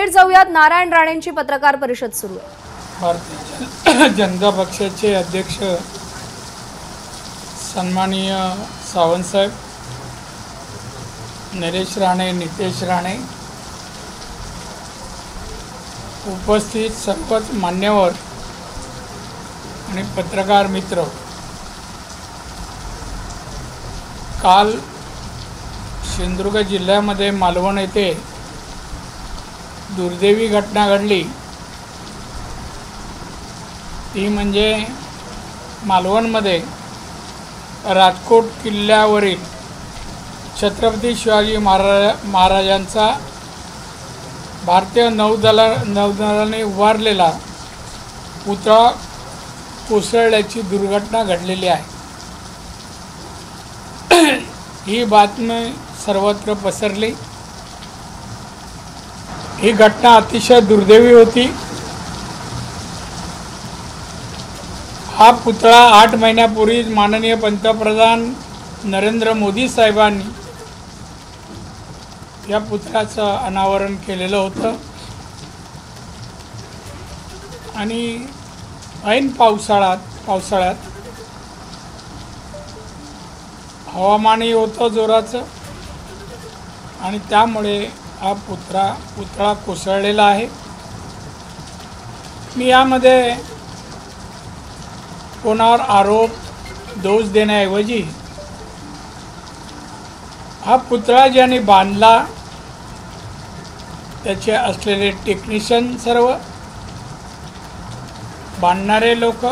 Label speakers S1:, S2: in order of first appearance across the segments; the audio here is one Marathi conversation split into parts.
S1: थेट जाऊयात नारायण राणेंची पत्रकार परिषद सुरू आहे।
S2: भारतीय जनता पक्षाचे अध्यक्ष सन्माननीय सावंत साहेब, नरेश राणे, नितेश राणे, उपस्थित सर्वच मान्यवर आणि पत्रकार मित्र, काल सिंधुदुर्ग जिल्ह्यामध्ये मालवण येथे दुर्दैवी घटना घडली। ती म्हणजे मालवणमध्ये राजकोट किल्ल्यावरील छत्रपती शिवाजी महाराजांचा भारतीय नौदलाने उभारलेला पुतळा कोसळल्याची दुर्घटना घडलेली आहे। ही बातमी सर्वत्र पसरली। ही घटना अतिशय दुर्दैवी होती। हा पुतळा 8 महिन्यापूर्वी माननीय पंतप्रधान नरेंद्र मोदी साहेबांनी या पुतळ्याचं अनावरण केलेलं होतं आणि ऐन पावसाळ्यात हवामानही होतं जोराचं आणि त्यामुळे हा पुतळा कोसळलेला आहे। मी यामध्ये कोणावर आरोप दोष देण्याऐवजी हा पुतळा ज्यांनी बांधला त्याचे असलेले टेक्निशियन, सर्व बांधणारे लोक,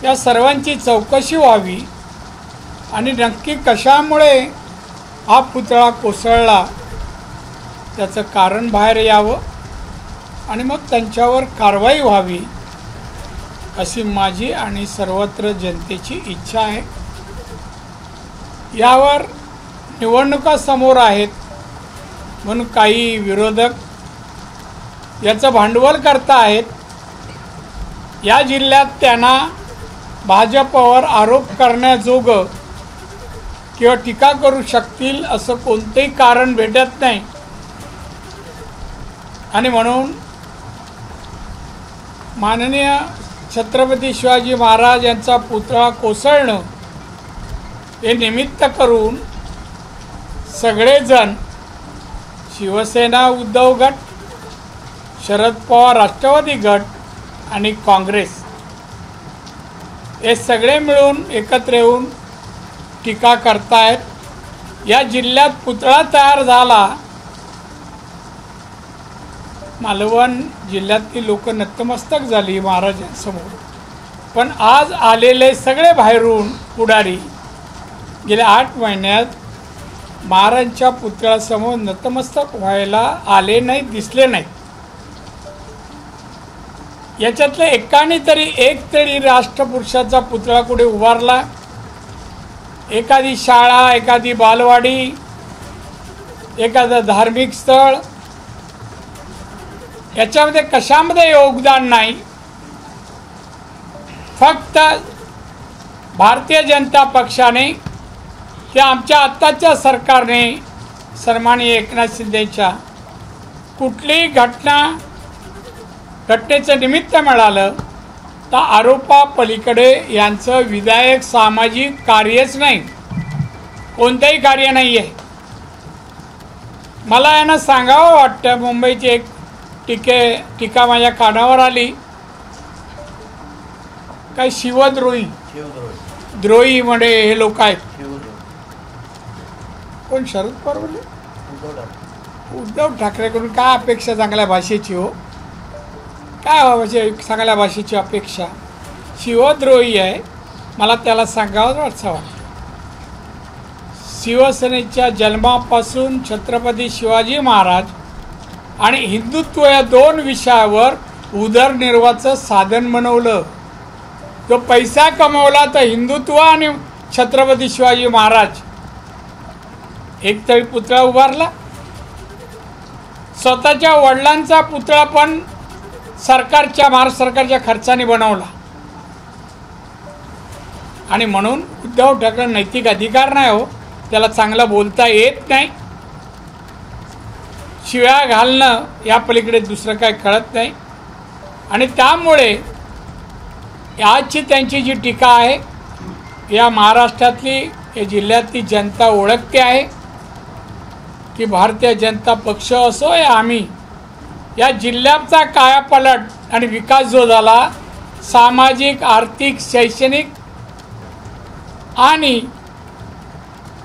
S2: या सर्वांची चौकशी व्हावी आणि नक्की कशामुळे हा पुतळा कोसळला त्याचं कारण बाहेर यावं आणि मग त्यांच्यावर कारवाई व्हावी अशी माझी आणि सर्वत्र जनतेची इच्छा आहे। यावर निवडणुका समोर आहेत म्हणून काही विरोधक याचं भांडवल करता आहेत। या जिल्ह्यात त्यांना भाजपवर आरोप करण्याजोगं किंवा टीका करू शकतील असं कोणतेही कारण भेटत नाही आणि म्हणून माननीय छत्रपती शिवाजी महाराज यांचा पुतळा कोसळणं हे निमित्त करून सगळेजण, शिवसेना उद्धव गट, शरद पवार राष्ट्रवादी गट आणि काँग्रेस हे सगळे मिळून एकत्र येऊन टीका करतायत। या जिल्ह्यात पुतळा तयार झाला, मालवण जिल्ह्यातली लोक नतमस्तक झाली महाराजांसमोर, पण आज आलेले सगळे बाहेरून पुढारी गेल्या 8 महिन्यात महाराजांच्या पुतळ्यासमोर नतमस्तक व्हायला आले नाही, दिसले नाही। याच्यातले एकाने तरी एक तरी राष्ट्रपुरुषाचा पुतळा कुठे उभारला? एखादी शाळा, एखादी बालवाडी, एखादं धार्मिक स्थळ, याच्यामध्ये कशामध्ये योगदान नाही। फक्त भारतीय जनता पक्षाने किंवा आमच्या आत्ताच्या सरकारने सन्माननीय एकनाथ शिंदेच्या कुठलीही घटनेचं निमित्त मिळालं तर आरोपापलीकडे यांचं विधायक सामाजिक कार्यच नाही, कोणतंही कार्य नाही आहे। मला यांना सांगावं वाटतं, मुंबईची एक टीका माझ्या कानावर आली, काय शिवद्रोही म्हणजे हे लोक आहेत। कोण? शरद पवार बोलले? उद्धव ठाकरेकडून काय अपेक्षा चांगल्या भाषेची हो? काय चांगल्या भाषेची अपेक्षा? शिवद्रोही आहे, मला त्याला सांगावं वाटतं। शिवसेनेच्या जन्मापासून छत्रपती शिवाजी महाराज आणि हिंदुत्व या 2 विषयावर उदरनिर्वाहाचं साधन बनवलं। तो पैसा कमवला तर हिंदुत्व आणि छत्रपती शिवाजी महाराज, एक तरी पुतळा उभारला। स्वतःच्या वडिलांचा पुतळा पण महाराष्ट्र सरकारच्या खर्चाने बनवला आणि म्हणून उद्धव ठाकरे नैतिक अधिकार नाही हो, त्याला चांगलं बोलता येत नाही। शिव्या घालणं या पलीकडे दुसरं काय कळत नाही. आणि त्यामुळे आजची त्यांची जी टीका आहे या महाराष्ट्रातली या जिल्ह्यातली जनता ओळखते आहे की भारतीय जनता पक्ष असो या आम्ही या जिल्ह्याचा कायापालट आणि विकास जो झाला सामाजिक आर्थिक शैक्षणिक आणि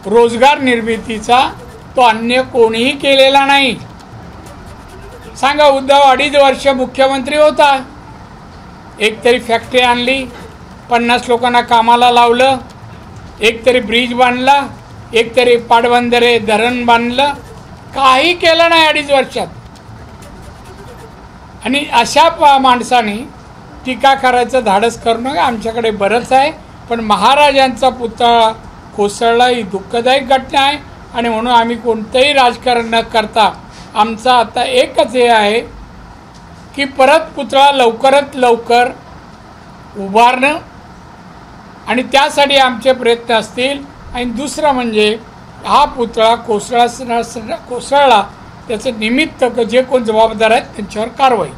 S2: रोजगार निर्मितीचा तो अन्य कोणीही केलेला नाही. सांगा, उद्धव 2.5 वर्ष मुख्यमंत्री होता, एक तरी फॅक्टरी आणली, 50 लोकांना कामाला लावलं, एक तरी ब्रिज बांधला, एक तरी पाटबंधारे धरण बांधलं, काही केलं नाही 2.5 वर्षात. आणि अशा माणसाने टीका करायचं धाडस करणं आमच्याकडे बरंच आहे. पण महाराजांचा पुतळा कोसळला ही दुःखदायक घटना आहे आणि म्हणून आम्ही कोणतंही राजकारण न करता आमचा आता एकच हे आहे की परत पुतळा लवकरात लवकर उभारणं आणि त्यासाठी आमचे प्रयत्न असतील. आणि दुसरं म्हणजे हा पुतळा कोसळला त्याचं निमित्त जे कोण जबाबदार आहेत त्यांच्यावर कारवाई.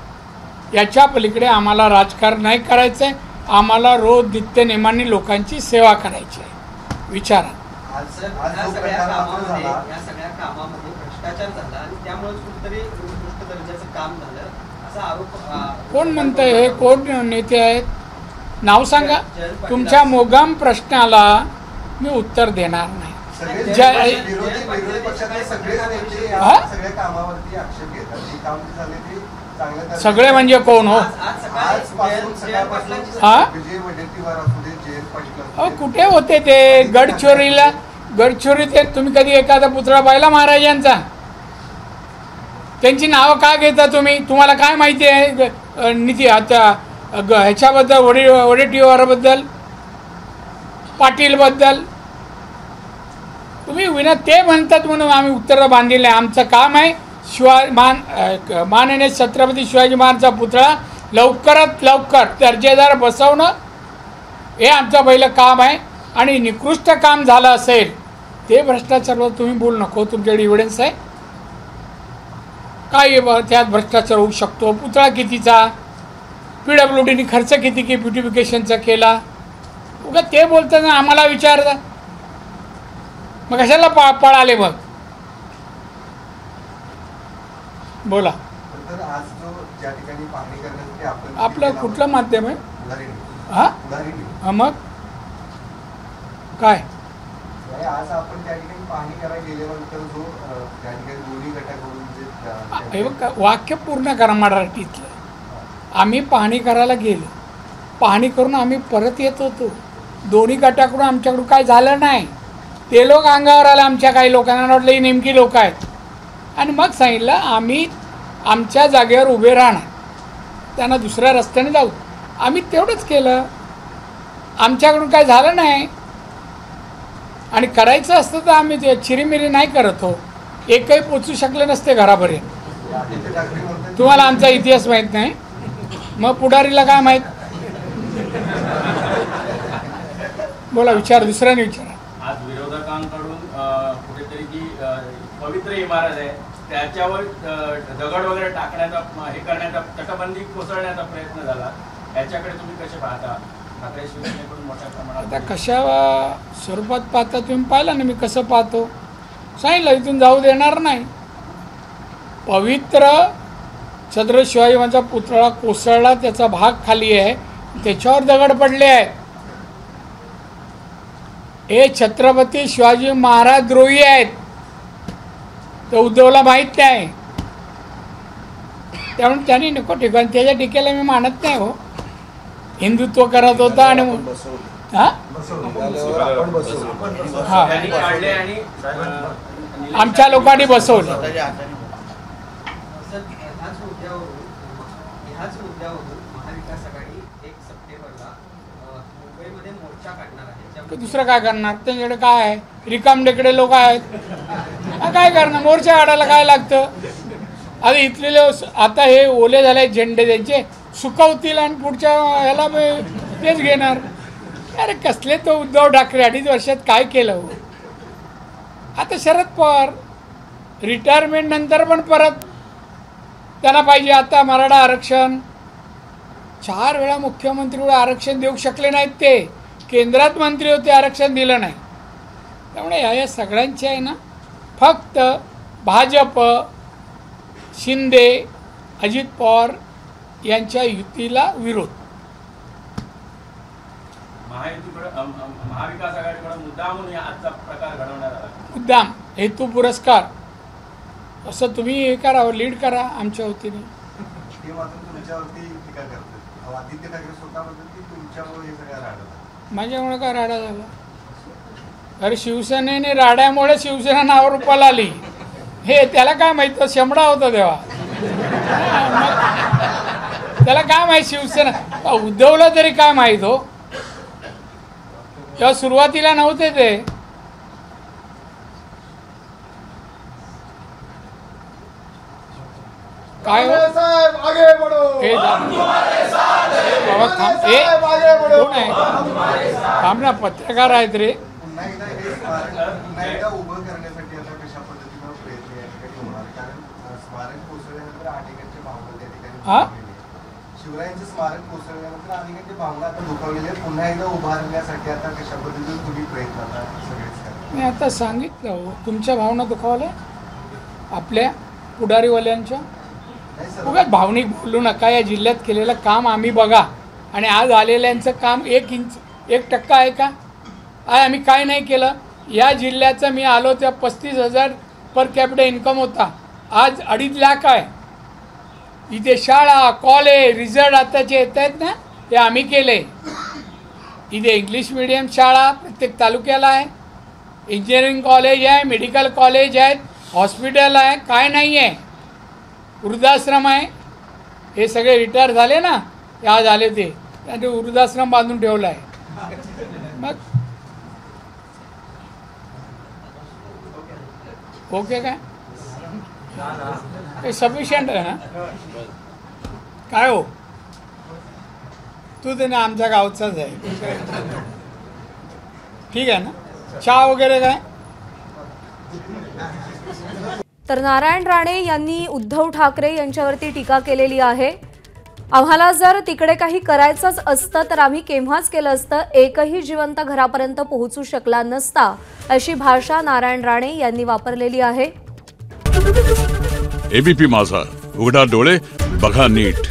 S2: याच्या पलीकडे आम्हाला राजकारण नाही करायचं आहे. आम्हाला रोज नित्यनेमाने लोकांची सेवा करायची आहे. विचारा,
S3: या सगळ्या कामामध्ये भ्रष्टाचार झाला आणि त्यामुळे कुठेतरी उत्कृष्ट दर्जाचं काम झालं असा आरोप
S2: कोण म्हणतंय? हे कोण नेते आहेत? नाव सांगा. तुमच्या मोगाम प्रश्नाला मी उत्तर देणार नाही. सगळे म्हणजे कोण हो? कुठे होते ते? गडचिरोली ते तुम्ही कधी एखादा पुतळा पाहिला महाराजांचा? त्यांची नावं काय घेता तुम्ही? तुम्हाला काय माहिती आहे नीती आता ह्याच्याबद्दल वडेट्टीवाराबद्दल पाटीलबद्दल? तुम्ही विना ते म्हणतात म्हणून आम्ही उत्तर बांधलेलं आहे. आमचं काम आहे माननीय छत्रपती शिवाजी महाराजांचा पुतळा लवकरात लवकर दर्जेदार बसवणं हे आमचं पहिलं काम आहे. आणि निकृष्ट काम झालं असेल ते भ्रष्टाचारावर तुम्ही बोलू नको. तुमच्याकडे एव्हिडन्स आहे काय त्यात भ्रष्टाचार होऊ शकतो? पुतळा कितीचा, PWDने खर्च किती की ब्युटिफिकेशनचा केला? उगा ते बोलताना आम्हाला विचारता मग कशाला पळाले? मग बोला. आपलं कुठलं माध्यम आहे? हां मग काय
S4: आज आपण त्या ठिकाणी पाहणी करायला गेल्यानंतर जो त्या ठिकाणी दोन्ही गटाकडून
S2: हे बघ, वाक्य पूर्ण करा मराठीतलं. आम्ही पाहणी करायला गेलो, पाहणी करून आम्ही परत येत होतो. दोन्ही गटाकडून आमच्याकडून काय झालं नाही. ते लोक अंगावर आले. आमच्या काही लोकांना वाटलं ही नेमकी लोक आहेत. आणि मग सांगितलं आम्ही आमच्या जागेवर उभे राहणार, त्यांना दुसऱ्या रस्त्याने जाऊ. आम्ही तेवढंच केलं. आमच्याकडून काय झालं नाही. आणि करायचं असतं तर आम्ही ते चिरीमिरी नाही करत हो. एकही पोचू शकले नसते घरापर्यंत. तुम्हाला आमचा इतिहास माहीत नाही, मग पुढारीला काय माहीत? बोला, विचार, दुसऱ्याने विचारा.
S5: आज विरोधकांकडून कुठेतरी जी पवित्र इमारत आहे त्याच्यावर दगड वगैरे टाकण्याचा हे करण्याचा तटबंदी कोसळण्याचा प्रयत्न झाला. याच्याकडे तुम्ही कसे पाहता? ठाकरे शिवसेनेकडून मोठ्या प्रमाणात
S2: आता कशा स्वरूपात पाहता तुम्ही पाहिला ना मी कसं पाहतो. सांगितलं इथून जाऊ देणार नाही. पवित्र छत्रपती शिवाजी महाराजांचा पुतळा कोसळला, त्याचा भाग खाली आहे, त्याच्यावर दगड पडले आहेत. हे छत्रपती शिवाजी महाराज द्रोही आहेत. ते उद्धवला माहीत नाही. त्यामुळे त्यांनी नको ठिकाण त्याच्या टीकेला मी मानत नाही हो. हिंदुत्व करत होता आणि आमच्या लोकांनी बसवलं.
S3: ह्याच मुद्द्यावरून महाविकास आघाडी 1 सप्टेंबरला मुंबईमध्ये मोर्चा काढणार आहे.
S2: दुसरं काय करणार? त्यांच्याकडे काय आहे? रिकामटेकडे लोक आहेत. काय करणार? मोर्चा काढायला काय लागतं? आता इथले आता हे ओले झाले झेंडे त्यांचे सुकवतील आणि पुढच्या ह्याला तेच घेणार. अरे कसले तो उद्धव ठाकरे 2.5 वर्षात काय केलं हो? आता शरद पवार रिटायरमेंट नंतर पण परत त्यांना पाहिजे आता मराठा आरक्षण. 4 वेळा मुख्यमंत्री आरक्षण देऊ शकले नाहीत. ते केंद्रात मंत्री होते, आरक्षण दिलं नाही. त्यामुळे या सगळ्यांचे आहे ना, फक्त भाजप, शिंदे, अजित पवार यांच्या युतीला विरोध.
S5: महाविकास आघाडीकडे मुद्दाम म्हणून आजचा प्रकार घडवण्यात आला.
S2: मुद्दाम हेतू पुरस्कार असं तुम्ही हे करा, लीड करा आमच्या वतीने.
S4: ते मात्र तुमच्यावरती टीका करतात. आदित्य ठाकरे स्वतः म्हणतात की तुमच्यामुळे हे सगळं राडा.
S2: माझ्यामुळे काय राडा झाला? अरे शिवसेनेने राड्यामुळे शिवसेना नावारूपाला आली. हे त्याला काय माहित, शेंबडा होता तेव्हा. त्याला काय माहित शिवसेना उद्धवला तरी काय माहित हो. तेव्हा सुरुवातीला नव्हते ते. काय हो? हे बाबा थांब, हे कोण आहे? थांब ना, पत्रकार आहेत रे.
S4: पुन्हा एकदा हे स्मारक उभं करण्यासाठी आता कशा पद्धतीनं प्रयत्न या ठिकाणी होणार? कारण स्मारक कोसळल्यानंतर अनेकांची भावना त्या ठिकाणी
S2: हा?
S4: शिवरायांचं स्मारक कोसळल्यानंतर अनेकांची भावना आता दुखावलेली आहे. पुन्हा एकदा उभारण्यासाठी आता कशा पद्धतीने तुम्ही प्रयत्न आता सगळेच करा?
S2: मी आता सांगितलं हो, तुमच्या भावना दुखावल्या आपल्या पुढारीवाल्यांच्या.
S4: नाही सर,
S2: उगाच भावनिक बोलू नका. या जिल्ह्यात केलेलं काम आम्ही बघा, आणि आज आलेल्यांचं काम 1% आहे का? आज आम्ही काय नाही केलं. या जिल्ह्याचं मी आलो त्या 35,000 पर कॅपिटल इन्कम होता, आज 2.5 लाख आहे. इथे शाळा, कॉलेज, रिझल्ट आताचे येत आहेत ना, ते आम्ही केले. इथे इंग्लिश मीडियम शाळा प्रत्येक तालुक्याला आहे, इंजिनिअरिंग कॉलेज आहे, मेडिकल कॉलेज आहेत, हॉस्पिटल आहे, काय नाही आहे. वृद्धाश्रम आहे. हे सगळे रिटायर झाले ना, ते आज आले, ते त्यांनी वृद्धाश्रम बांधून ठेवला आहे. मग ओके काय हे सफिशियंट आहे ना? काय हो, तू ते ना आमच्या गावचाच आहे, ठीक आहे ना? चहा वगैरे काय?
S1: तर नारायण राणे यांनी उद्धव ठाकरे यांच्यावरती टीका केलेली आहे. आम्हाला जर तिकडे काही करायचंच असतं तर आम्ही केव्हाच केलं असतं, एकही जिवंत घरापर्यंत पोहोचू शकला नसता, अशी भाषा नारायण राणे यांनी वापरलेली आहे.
S6: एबीपी माझा, उघडा डोळे बघा नीट.